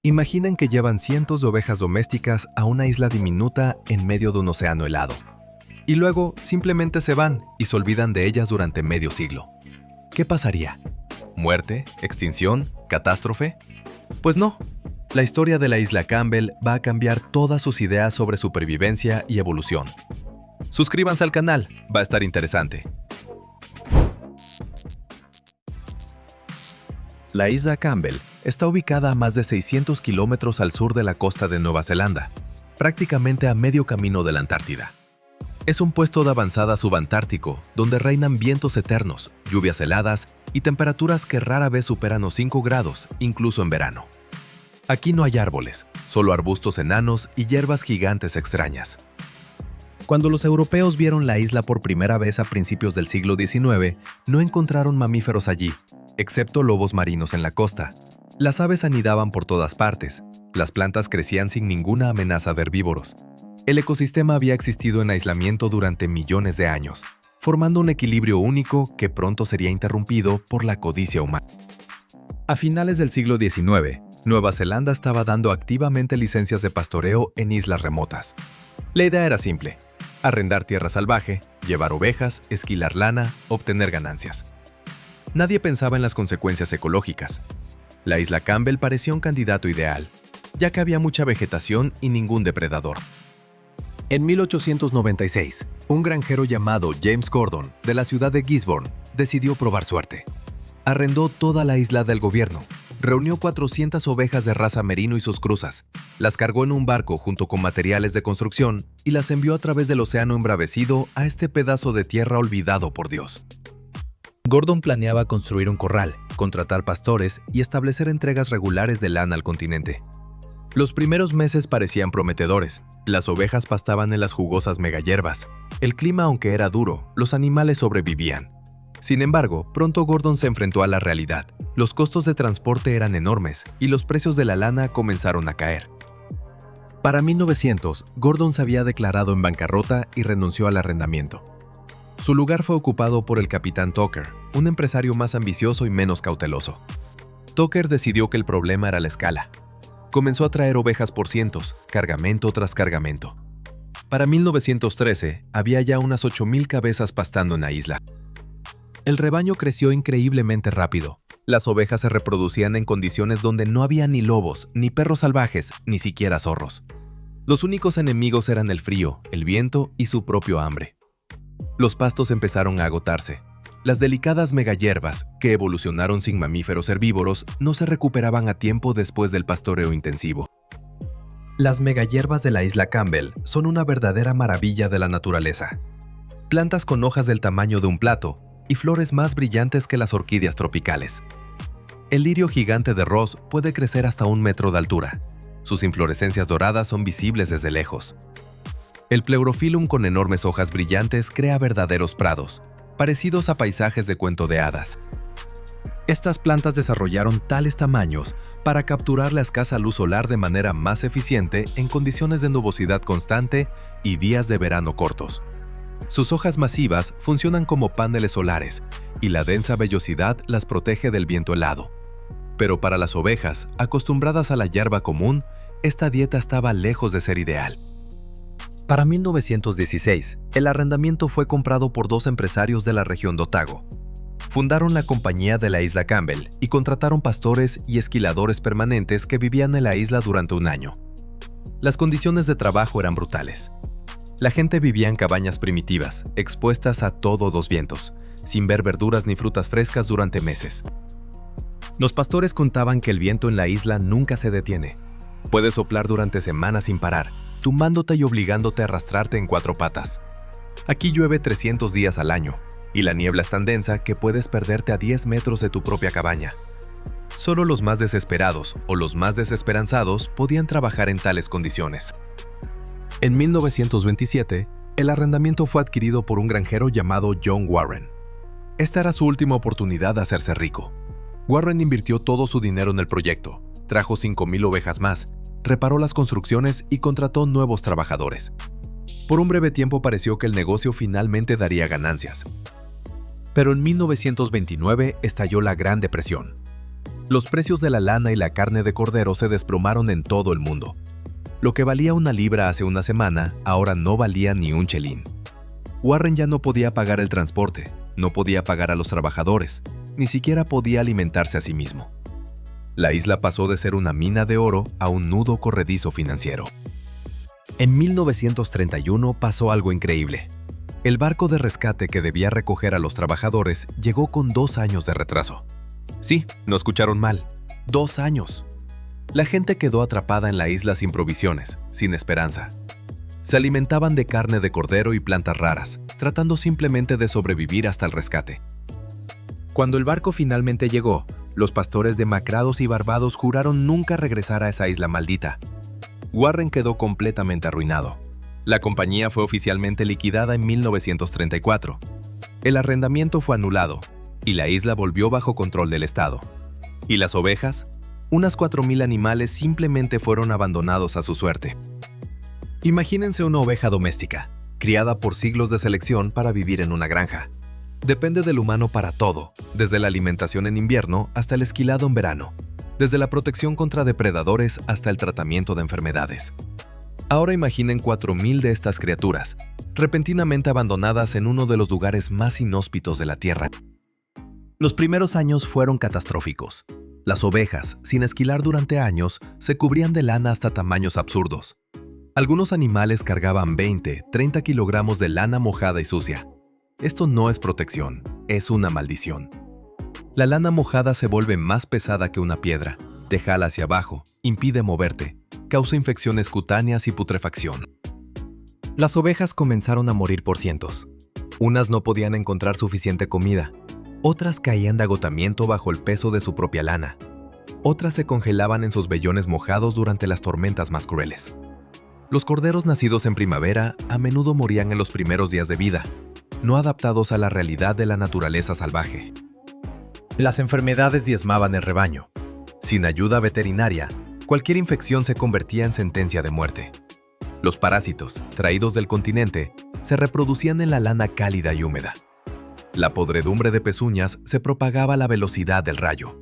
Imaginen que llevan cientos de ovejas domésticas a una isla diminuta en medio de un océano helado. Y luego simplemente se van y se olvidan de ellas durante medio siglo. ¿Qué pasaría? ¿Muerte? ¿Extinción? ¿Catástrofe? Pues no. La historia de la isla Campbell va a cambiar todas sus ideas sobre supervivencia y evolución. Suscríbanse al canal, va a estar interesante. La isla Campbell está ubicada a más de 600 kilómetros al sur de la costa de Nueva Zelanda, prácticamente a medio camino de la Antártida. Es un puesto de avanzada subantártico donde reinan vientos eternos, lluvias heladas y temperaturas que rara vez superan los 5 grados, incluso en verano. Aquí no hay árboles, solo arbustos enanos y hierbas gigantes extrañas. Cuando los europeos vieron la isla por primera vez a principios del siglo XIX, no encontraron mamíferos allí, excepto lobos marinos en la costa. Las aves anidaban por todas partes, las plantas crecían sin ninguna amenaza de herbívoros. El ecosistema había existido en aislamiento durante millones de años, formando un equilibrio único que pronto sería interrumpido por la codicia humana. A finales del siglo XIX, Nueva Zelanda estaba dando activamente licencias de pastoreo en islas remotas. La idea era simple: arrendar tierra salvaje, llevar ovejas, esquilar lana, obtener ganancias. Nadie pensaba en las consecuencias ecológicas. La isla Campbell parecía un candidato ideal, ya que había mucha vegetación y ningún depredador. En 1896, un granjero llamado James Gordon, de la ciudad de Gisborne, decidió probar suerte. Arrendó toda la isla del gobierno, reunió 400 ovejas de raza merino y sus cruzas, las cargó en un barco junto con materiales de construcción y las envió a través del océano embravecido a este pedazo de tierra olvidado por Dios. Gordon planeaba construir un corral, contratar pastores y establecer entregas regulares de lana al continente. Los primeros meses parecían prometedores. Las ovejas pastaban en las jugosas megahierbas. El clima, aunque era duro, los animales sobrevivían. Sin embargo, pronto Gordon se enfrentó a la realidad. Los costos de transporte eran enormes y los precios de la lana comenzaron a caer. Para 1900, Gordon se había declarado en bancarrota y renunció al arrendamiento. Su lugar fue ocupado por el capitán Tucker, un empresario más ambicioso y menos cauteloso. Tucker decidió que el problema era la escala. Comenzó a traer ovejas por cientos, cargamento tras cargamento. Para 1913, había ya unas 8,000 cabezas pastando en la isla. El rebaño creció increíblemente rápido. Las ovejas se reproducían en condiciones donde no había ni lobos, ni perros salvajes, ni siquiera zorros. Los únicos enemigos eran el frío, el viento y su propio hambre. Los pastos empezaron a agotarse. Las delicadas megahierbas, que evolucionaron sin mamíferos herbívoros, no se recuperaban a tiempo después del pastoreo intensivo. Las megahierbas de la isla Campbell son una verdadera maravilla de la naturaleza. Plantas con hojas del tamaño de un plato y flores más brillantes que las orquídeas tropicales. El lirio gigante de Ross puede crecer hasta 1 metro de altura. Sus inflorescencias doradas son visibles desde lejos. El Pleurophyllum con enormes hojas brillantes crea verdaderos prados, parecidos a paisajes de cuento de hadas. Estas plantas desarrollaron tales tamaños para capturar la escasa luz solar de manera más eficiente en condiciones de nubosidad constante y días de verano cortos. Sus hojas masivas funcionan como paneles solares y la densa vellosidad las protege del viento helado. Pero para las ovejas, acostumbradas a la hierba común, esta dieta estaba lejos de ser ideal. Para 1916, el arrendamiento fue comprado por 2 empresarios de la región de Otago. Fundaron la compañía de la isla Campbell y contrataron pastores y esquiladores permanentes que vivían en la isla durante 1 año. Las condiciones de trabajo eran brutales. La gente vivía en cabañas primitivas, expuestas a todos los vientos, sin ver verduras ni frutas frescas durante meses. Los pastores contaban que el viento en la isla nunca se detiene. Puede soplar durante semanas sin parar, tumbándote y obligándote a arrastrarte en 4 patas. Aquí llueve 300 días al año, y la niebla es tan densa que puedes perderte a 10 metros de tu propia cabaña. Solo los más desesperados o los más desesperanzados podían trabajar en tales condiciones. En 1927, el arrendamiento fue adquirido por un granjero llamado John Warren. Esta era su última oportunidad de hacerse rico. Warren invirtió todo su dinero en el proyecto, trajo 5,000 ovejas más, reparó las construcciones y contrató nuevos trabajadores. Por un breve tiempo pareció que el negocio finalmente daría ganancias. Pero en 1929 estalló la Gran Depresión. Los precios de la lana y la carne de cordero se desplomaron en todo el mundo. Lo que valía una libra hace una semana, ahora no valía ni un chelín. Warren ya no podía pagar el transporte, no podía pagar a los trabajadores, ni siquiera podía alimentarse a sí mismo. La isla pasó de ser una mina de oro a un nudo corredizo financiero. En 1931 pasó algo increíble. El barco de rescate que debía recoger a los trabajadores llegó con 2 años de retraso. Sí, no escucharon mal. 2 años. La gente quedó atrapada en la isla sin provisiones, sin esperanza. Se alimentaban de carne de cordero y plantas raras, tratando simplemente de sobrevivir hasta el rescate. Cuando el barco finalmente llegó, los pastores demacrados y barbados juraron nunca regresar a esa isla maldita. Warren quedó completamente arruinado. La compañía fue oficialmente liquidada en 1934. El arrendamiento fue anulado y la isla volvió bajo control del Estado. ¿Y las ovejas? Unas 4,000 animales simplemente fueron abandonados a su suerte. Imagínense una oveja doméstica, criada por siglos de selección para vivir en una granja. Depende del humano para todo, desde la alimentación en invierno hasta el esquilado en verano, desde la protección contra depredadores hasta el tratamiento de enfermedades. Ahora imaginen 4,000 de estas criaturas, repentinamente abandonadas en uno de los lugares más inhóspitos de la Tierra. Los primeros años fueron catastróficos. Las ovejas, sin esquilar durante años, se cubrían de lana hasta tamaños absurdos. Algunos animales cargaban 20, 30 kilogramos de lana mojada y sucia. Esto no es protección, es una maldición. La lana mojada se vuelve más pesada que una piedra, te jala hacia abajo, impide moverte, causa infecciones cutáneas y putrefacción. Las ovejas comenzaron a morir por cientos. Unas no podían encontrar suficiente comida, otras caían de agotamiento bajo el peso de su propia lana. Otras se congelaban en sus vellones mojados durante las tormentas más crueles. Los corderos nacidos en primavera a menudo morían en los primeros días de vida, no adaptados a la realidad de la naturaleza salvaje. Las enfermedades diezmaban el rebaño. Sin ayuda veterinaria, cualquier infección se convertía en sentencia de muerte. Los parásitos, traídos del continente, se reproducían en la lana cálida y húmeda. La podredumbre de pezuñas se propagaba a la velocidad del rayo.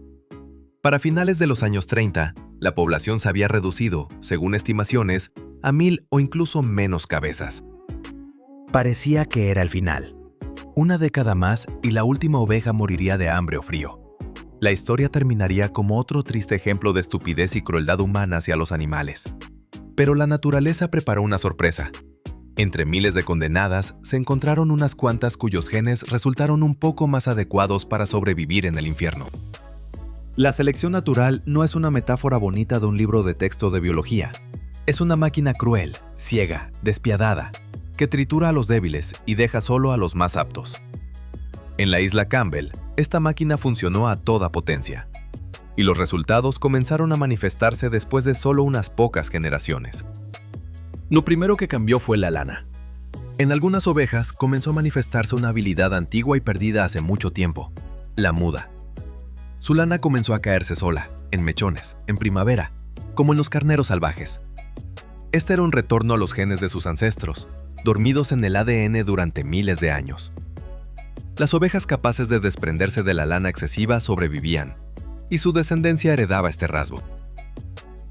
Para finales de los años 30, la población se había reducido, según estimaciones, a 1,000 o incluso menos cabezas. Parecía que era el final. Una década más y la última oveja moriría de hambre o frío. La historia terminaría como otro triste ejemplo de estupidez y crueldad humana hacia los animales. Pero la naturaleza preparó una sorpresa. Entre miles de condenadas, se encontraron unas cuantas cuyos genes resultaron un poco más adecuados para sobrevivir en el infierno. La selección natural no es una metáfora bonita de un libro de texto de biología. Es una máquina cruel, ciega, despiadada, que tritura a los débiles y deja solo a los más aptos. En la isla Campbell, esta máquina funcionó a toda potencia, y los resultados comenzaron a manifestarse después de solo unas pocas generaciones. Lo primero que cambió fue la lana. En algunas ovejas comenzó a manifestarse una habilidad antigua y perdida hace mucho tiempo, la muda. Su lana comenzó a caerse sola, en mechones, en primavera, como en los carneros salvajes. Este era un retorno a los genes de sus ancestros, dormidos en el ADN durante miles de años. Las ovejas capaces de desprenderse de la lana excesiva sobrevivían, y su descendencia heredaba este rasgo.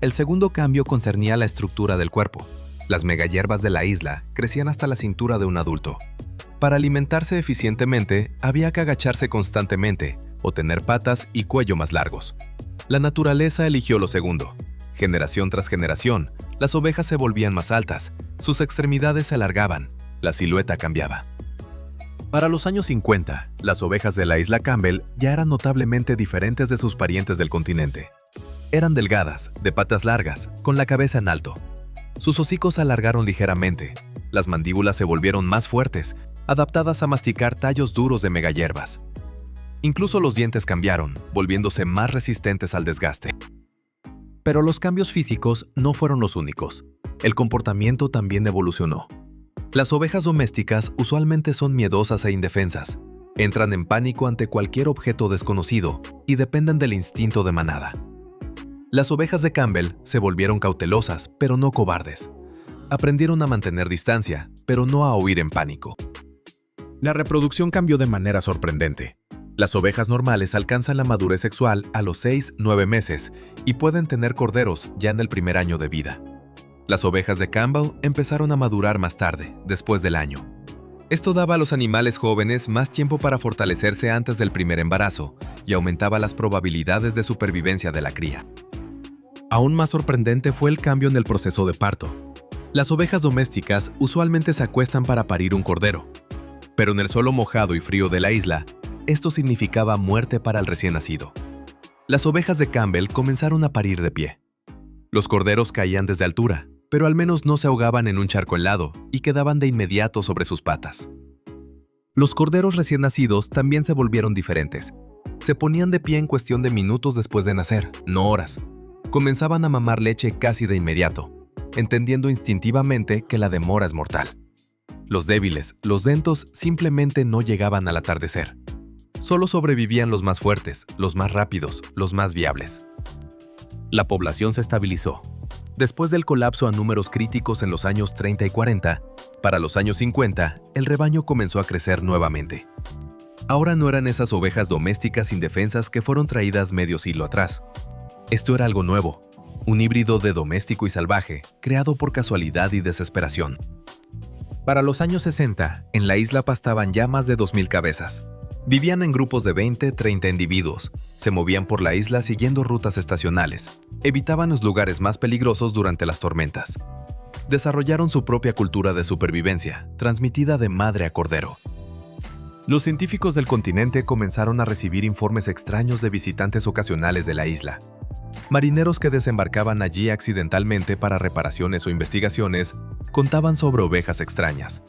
El segundo cambio concernía la estructura del cuerpo. Las megahierbas de la isla crecían hasta la cintura de un adulto. Para alimentarse eficientemente, había que agacharse constantemente o tener patas y cuello más largos. La naturaleza eligió lo segundo. Generación tras generación, las ovejas se volvían más altas, sus extremidades se alargaban, la silueta cambiaba. Para los años 50, las ovejas de la isla Campbell ya eran notablemente diferentes de sus parientes del continente. Eran delgadas, de patas largas, con la cabeza en alto. Sus hocicos se alargaron ligeramente, las mandíbulas se volvieron más fuertes, adaptadas a masticar tallos duros de megahierbas. Incluso los dientes cambiaron, volviéndose más resistentes al desgaste. Pero los cambios físicos no fueron los únicos. El comportamiento también evolucionó. Las ovejas domésticas usualmente son miedosas e indefensas. Entran en pánico ante cualquier objeto desconocido y dependen del instinto de manada. Las ovejas de Campbell se volvieron cautelosas, pero no cobardes. Aprendieron a mantener distancia, pero no a huir en pánico. La reproducción cambió de manera sorprendente. Las ovejas normales alcanzan la madurez sexual a los 6-9 meses y pueden tener corderos ya en el primer año de vida. Las ovejas de Campbell empezaron a madurar más tarde, después del año. Esto daba a los animales jóvenes más tiempo para fortalecerse antes del primer embarazo y aumentaba las probabilidades de supervivencia de la cría. Aún más sorprendente fue el cambio en el proceso de parto. Las ovejas domésticas usualmente se acuestan para parir un cordero, pero en el suelo mojado y frío de la isla, esto significaba muerte para el recién nacido. Las ovejas de Campbell comenzaron a parir de pie. Los corderos caían desde altura, pero al menos no se ahogaban en un charco helado y quedaban de inmediato sobre sus patas. Los corderos recién nacidos también se volvieron diferentes. Se ponían de pie en cuestión de minutos después de nacer, no horas. Comenzaban a mamar leche casi de inmediato, entendiendo instintivamente que la demora es mortal. Los débiles, los lentos, simplemente no llegaban al atardecer. Solo sobrevivían los más fuertes, los más rápidos, los más viables. La población se estabilizó. Después del colapso a números críticos en los años 30 y 40, para los años 50, el rebaño comenzó a crecer nuevamente. Ahora no eran esas ovejas domésticas indefensas que fueron traídas medio siglo atrás. Esto era algo nuevo, un híbrido de doméstico y salvaje, creado por casualidad y desesperación. Para los años 60, en la isla pastaban ya más de 2,000 cabezas. Vivían en grupos de 20-30 individuos, se movían por la isla siguiendo rutas estacionales, evitaban los lugares más peligrosos durante las tormentas. Desarrollaron su propia cultura de supervivencia, transmitida de madre a cordero. Los científicos del continente comenzaron a recibir informes extraños de visitantes ocasionales de la isla. Marineros que desembarcaban allí accidentalmente para reparaciones o investigaciones contaban sobre ovejas extrañas.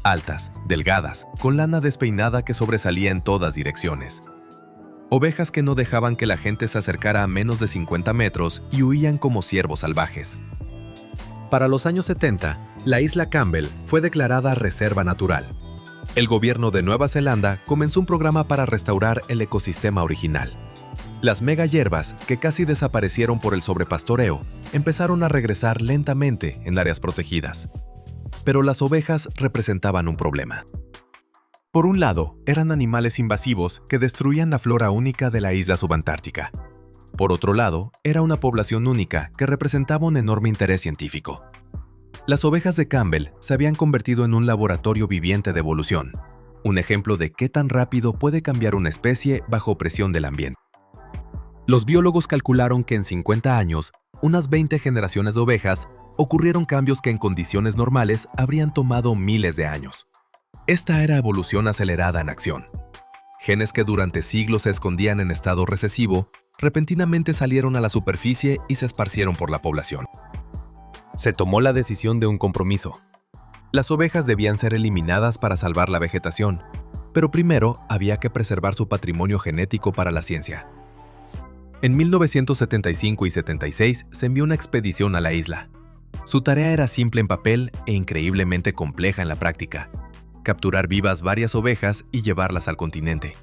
Altas, delgadas, con lana despeinada que sobresalía en todas direcciones. Ovejas que no dejaban que la gente se acercara a menos de 50 metros y huían como ciervos salvajes. Para los años 70, la isla Campbell fue declarada reserva natural. El gobierno de Nueva Zelanda comenzó un programa para restaurar el ecosistema original. Las mega hierbas, que casi desaparecieron por el sobrepastoreo, empezaron a regresar lentamente en áreas protegidas. Pero las ovejas representaban un problema. Por un lado, eran animales invasivos que destruían la flora única de la isla subantártica. Por otro lado, era una población única que representaba un enorme interés científico. Las ovejas de Campbell se habían convertido en un laboratorio viviente de evolución, un ejemplo de qué tan rápido puede cambiar una especie bajo presión del ambiente. Los biólogos calcularon que en 50 años, unas 20 generaciones de ovejas, ocurrieron cambios que en condiciones normales habrían tomado miles de años. Esta era evolución acelerada en acción. Genes que durante siglos se escondían en estado recesivo, repentinamente salieron a la superficie y se esparcieron por la población. Se tomó la decisión de un compromiso. Las ovejas debían ser eliminadas para salvar la vegetación, pero primero había que preservar su patrimonio genético para la ciencia. En 1975 y 76 se envió una expedición a la isla. Su tarea era simple en papel e increíblemente compleja en la práctica: capturar vivas varias ovejas y llevarlas al continente.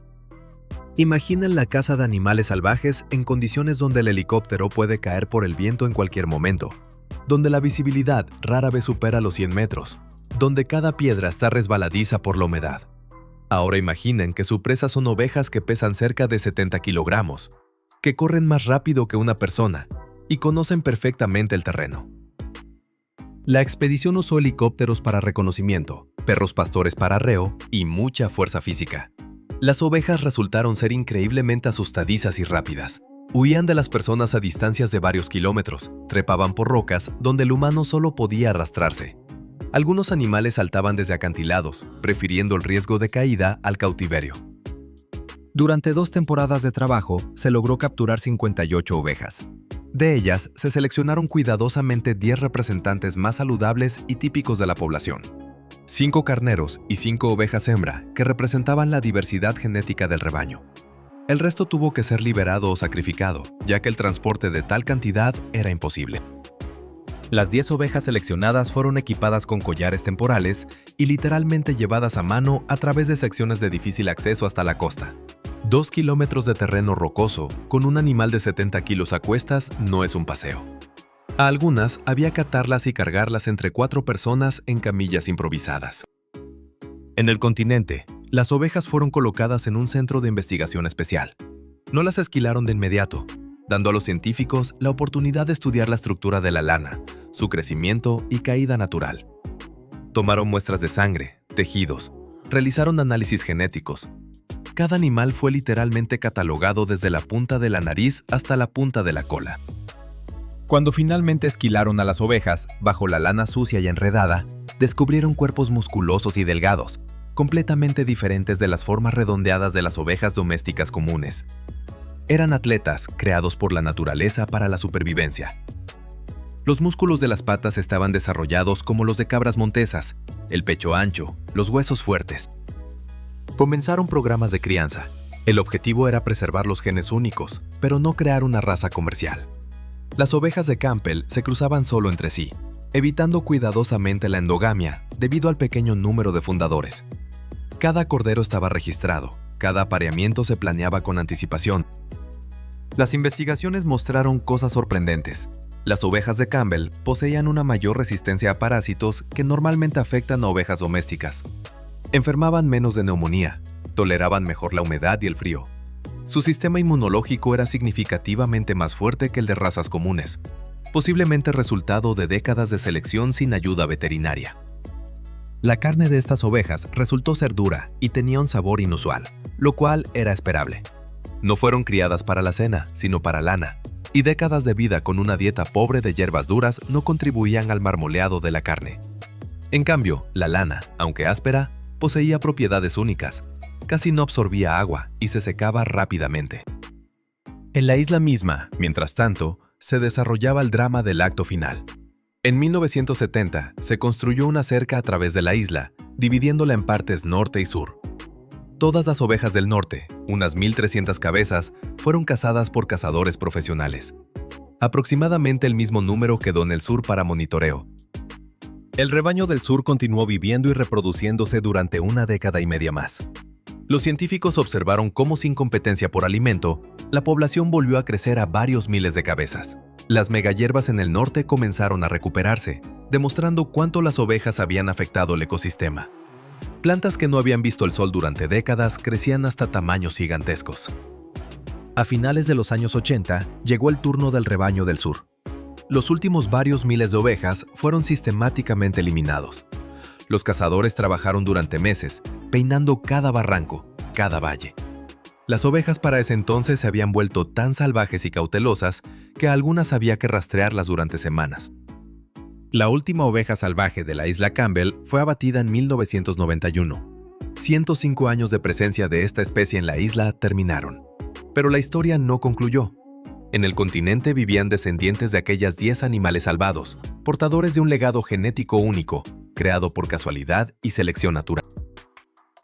Imaginen la caza de animales salvajes en condiciones donde el helicóptero puede caer por el viento en cualquier momento, donde la visibilidad rara vez supera los 100 metros, donde cada piedra está resbaladiza por la humedad. Ahora imaginen que su presa son ovejas que pesan cerca de 70 kilogramos, que corren más rápido que una persona y conocen perfectamente el terreno. La expedición usó helicópteros para reconocimiento, perros pastores para arreo y mucha fuerza física. Las ovejas resultaron ser increíblemente asustadizas y rápidas. Huían de las personas a distancias de varios kilómetros, trepaban por rocas donde el humano solo podía arrastrarse. Algunos animales saltaban desde acantilados, prefiriendo el riesgo de caída al cautiverio. Durante 2 temporadas de trabajo, se logró capturar 58 ovejas. De ellas, se seleccionaron cuidadosamente 10 representantes más saludables y típicos de la población. 5 carneros y 5 ovejas hembra, que representaban la diversidad genética del rebaño. El resto tuvo que ser liberado o sacrificado, ya que el transporte de tal cantidad era imposible. Las 10 ovejas seleccionadas fueron equipadas con collares temporales y literalmente llevadas a mano a través de secciones de difícil acceso hasta la costa. 2 kilómetros de terreno rocoso con un animal de 70 kilos a cuestas no es un paseo. A algunas había que atarlas y cargarlas entre 4 personas en camillas improvisadas. En el continente, Las ovejas fueron colocadas en un centro de investigación especial. No las esquilaron de inmediato, dando a los científicos la oportunidad de estudiar la estructura de la lana, su crecimiento y caída natural. Tomaron muestras de sangre, tejidos, realizaron análisis genéticos. Cada animal fue literalmente catalogado desde la punta de la nariz hasta la punta de la cola. Cuando finalmente esquilaron a las ovejas, bajo la lana sucia y enredada, descubrieron cuerpos musculosos y delgados, completamente diferentes de las formas redondeadas de las ovejas domésticas comunes. Eran atletas creados por la naturaleza para la supervivencia. Los músculos de las patas estaban desarrollados como los de cabras montesas, el pecho ancho, los huesos fuertes. Comenzaron programas de crianza. El objetivo era preservar los genes únicos, pero no crear una raza comercial. Las ovejas de Campbell se cruzaban solo entre sí, evitando cuidadosamente la endogamia debido al pequeño número de fundadores. Cada cordero estaba registrado, cada apareamiento se planeaba con anticipación. Las investigaciones mostraron cosas sorprendentes. Las ovejas de Campbell poseían una mayor resistencia a parásitos que normalmente afectan a ovejas domésticas. Enfermaban menos de neumonía, toleraban mejor la humedad y el frío. Su sistema inmunológico era significativamente más fuerte que el de razas comunes, posiblemente resultado de décadas de selección sin ayuda veterinaria. La carne de estas ovejas resultó ser dura y tenía un sabor inusual, lo cual era esperable. No fueron criadas para la cena, sino para lana, y décadas de vida con una dieta pobre de hierbas duras no contribuían al marmoleado de la carne. En cambio, la lana, aunque áspera, poseía propiedades únicas. Casi no absorbía agua y se secaba rápidamente. En la isla misma, mientras tanto, se desarrollaba el drama del acto final. En 1970 se construyó una cerca a través de la isla, dividiéndola en partes norte y sur. Todas las ovejas del norte, unas 1.300 cabezas, fueron cazadas por cazadores profesionales. Aproximadamente el mismo número quedó en el sur para monitoreo. El rebaño del sur continuó viviendo y reproduciéndose durante una década y media más. Los científicos observaron cómo, sin competencia por alimento, la población volvió a crecer a varios miles de cabezas. Las megahierbas en el norte comenzaron a recuperarse, demostrando cuánto las ovejas habían afectado el ecosistema. Plantas que no habían visto el sol durante décadas crecían hasta tamaños gigantescos. A finales de los años 80, llegó el turno del rebaño del sur. Los últimos varios miles de ovejas fueron sistemáticamente eliminados. Los cazadores trabajaron durante meses, peinando cada barranco, cada valle. Las ovejas para ese entonces se habían vuelto tan salvajes y cautelosas que a algunas había que rastrearlas durante semanas. La última oveja salvaje de la isla Campbell fue abatida en 1991. 105 años de presencia de esta especie en la isla terminaron. Pero la historia no concluyó. En el continente vivían descendientes de aquellas 10 animales salvados, portadores de un legado genético único, creado por casualidad y selección natural.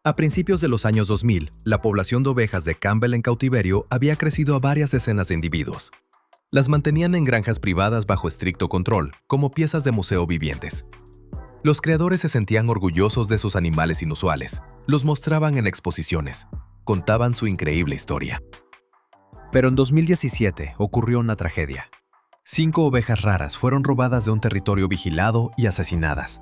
A principios de los años 2000, la población de ovejas de Campbell en cautiverio había crecido a varias decenas de individuos. Las mantenían en granjas privadas bajo estricto control, como piezas de museo vivientes. Los creadores se sentían orgullosos de sus animales inusuales, los mostraban en exposiciones, contaban su increíble historia. Pero en 2017 ocurrió una tragedia. 5 ovejas raras fueron robadas de un territorio vigilado y asesinadas.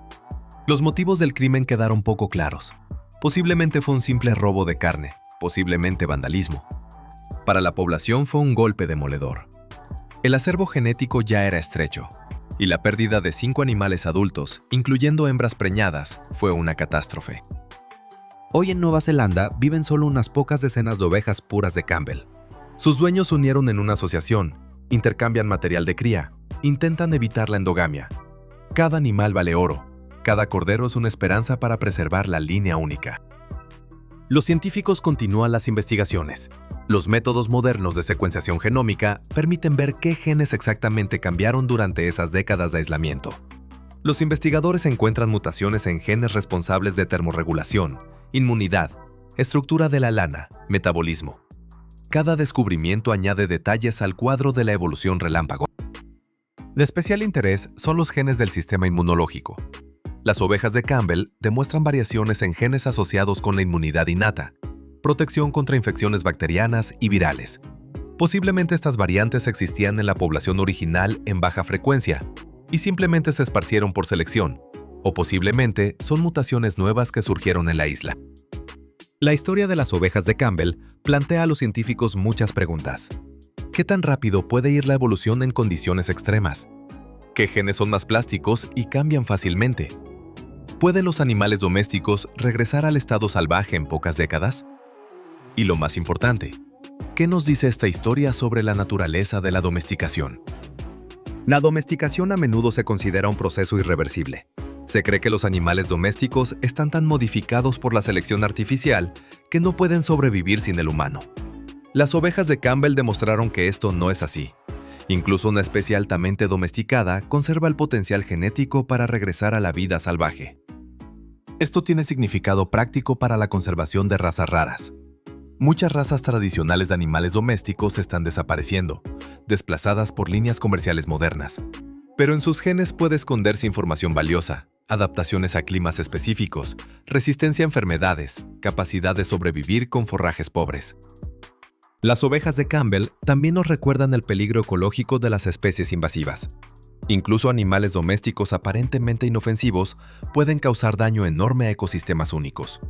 Los motivos del crimen quedaron poco claros. Posiblemente fue un simple robo de carne, posiblemente vandalismo. Para la población fue un golpe demoledor. El acervo genético ya era estrecho, y la pérdida de 5 animales adultos, incluyendo hembras preñadas, fue una catástrofe. Hoy en Nueva Zelanda viven solo unas pocas decenas de ovejas puras de Campbell. Sus dueños se unieron en una asociación, intercambian material de cría, intentan evitar la endogamia. Cada animal vale oro. Cada cordero es una esperanza para preservar la línea única. Los científicos continúan las investigaciones. Los métodos modernos de secuenciación genómica permiten ver qué genes exactamente cambiaron durante esas décadas de aislamiento. Los investigadores encuentran mutaciones en genes responsables de termorregulación, inmunidad, estructura de la lana, metabolismo. Cada descubrimiento añade detalles al cuadro de la evolución relámpago. De especial interés son los genes del sistema inmunológico. Las ovejas de Campbell demuestran variaciones en genes asociados con la inmunidad innata, protección contra infecciones bacterianas y virales. Posiblemente estas variantes existían en la población original en baja frecuencia y simplemente se esparcieron por selección, o posiblemente son mutaciones nuevas que surgieron en la isla. La historia de las ovejas de Campbell plantea a los científicos muchas preguntas. ¿Qué tan rápido puede ir la evolución en condiciones extremas? ¿Qué genes son más plásticos y cambian fácilmente? ¿Pueden los animales domésticos regresar al estado salvaje en pocas décadas? Y lo más importante, ¿qué nos dice esta historia sobre la naturaleza de la domesticación? La domesticación a menudo se considera un proceso irreversible. Se cree que los animales domésticos están tan modificados por la selección artificial que no pueden sobrevivir sin el humano. Las ovejas de Campbell demostraron que esto no es así. Incluso una especie altamente domesticada conserva el potencial genético para regresar a la vida salvaje. Esto tiene significado práctico para la conservación de razas raras. Muchas razas tradicionales de animales domésticos están desapareciendo, desplazadas por líneas comerciales modernas. Pero en sus genes puede esconderse información valiosa, adaptaciones a climas específicos, resistencia a enfermedades, capacidad de sobrevivir con forrajes pobres. Las ovejas de Campbell también nos recuerdan el peligro ecológico de las especies invasivas. Incluso animales domésticos aparentemente inofensivos pueden causar daño enorme a ecosistemas únicos.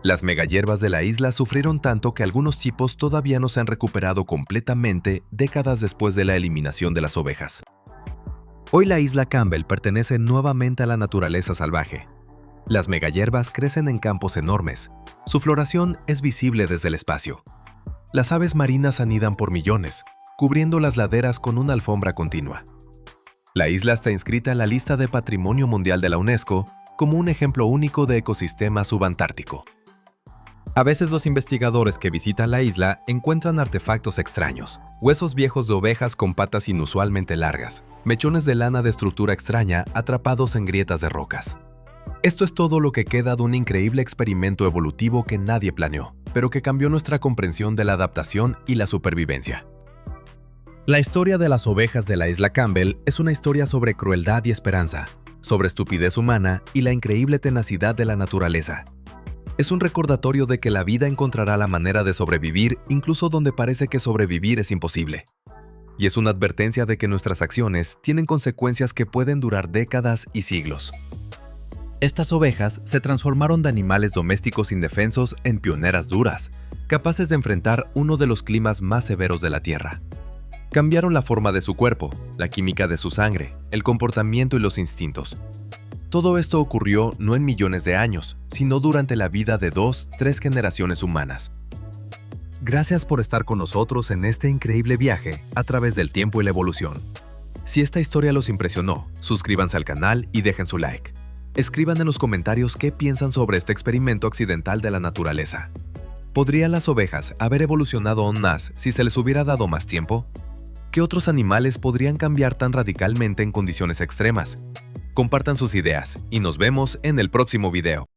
Las megahierbas de la isla sufrieron tanto que algunos tipos todavía no se han recuperado completamente décadas después de la eliminación de las ovejas. Hoy la isla Campbell pertenece nuevamente a la naturaleza salvaje. Las megahierbas crecen en campos enormes. Su floración es visible desde el espacio. Las aves marinas anidan por millones, cubriendo las laderas con una alfombra continua. La isla está inscrita en la lista de Patrimonio Mundial de la UNESCO como un ejemplo único de ecosistema subantártico. A veces los investigadores que visitan la isla encuentran artefactos extraños, huesos viejos de ovejas con patas inusualmente largas, mechones de lana de estructura extraña atrapados en grietas de rocas. Esto es todo lo que queda de un increíble experimento evolutivo que nadie planeó, pero que cambió nuestra comprensión de la adaptación y la supervivencia. La historia de las ovejas de la isla Campbell es una historia sobre crueldad y esperanza, sobre estupidez humana y la increíble tenacidad de la naturaleza. Es un recordatorio de que la vida encontrará la manera de sobrevivir incluso donde parece que sobrevivir es imposible. Y es una advertencia de que nuestras acciones tienen consecuencias que pueden durar décadas y siglos. Estas ovejas se transformaron de animales domésticos indefensos en pioneras duras, capaces de enfrentar uno de los climas más severos de la Tierra. Cambiaron la forma de su cuerpo, la química de su sangre, el comportamiento y los instintos. Todo esto ocurrió no en millones de años, sino durante la vida de 2-3 generaciones humanas. Gracias por estar con nosotros en este increíble viaje a través del tiempo y la evolución. Si esta historia los impresionó, suscríbanse al canal y dejen su like. Escriban en los comentarios qué piensan sobre este experimento accidental de la naturaleza. ¿Podrían las ovejas haber evolucionado aún más si se les hubiera dado más tiempo? ¿Qué otros animales podrían cambiar tan radicalmente en condiciones extremas? Compartan sus ideas y nos vemos en el próximo video.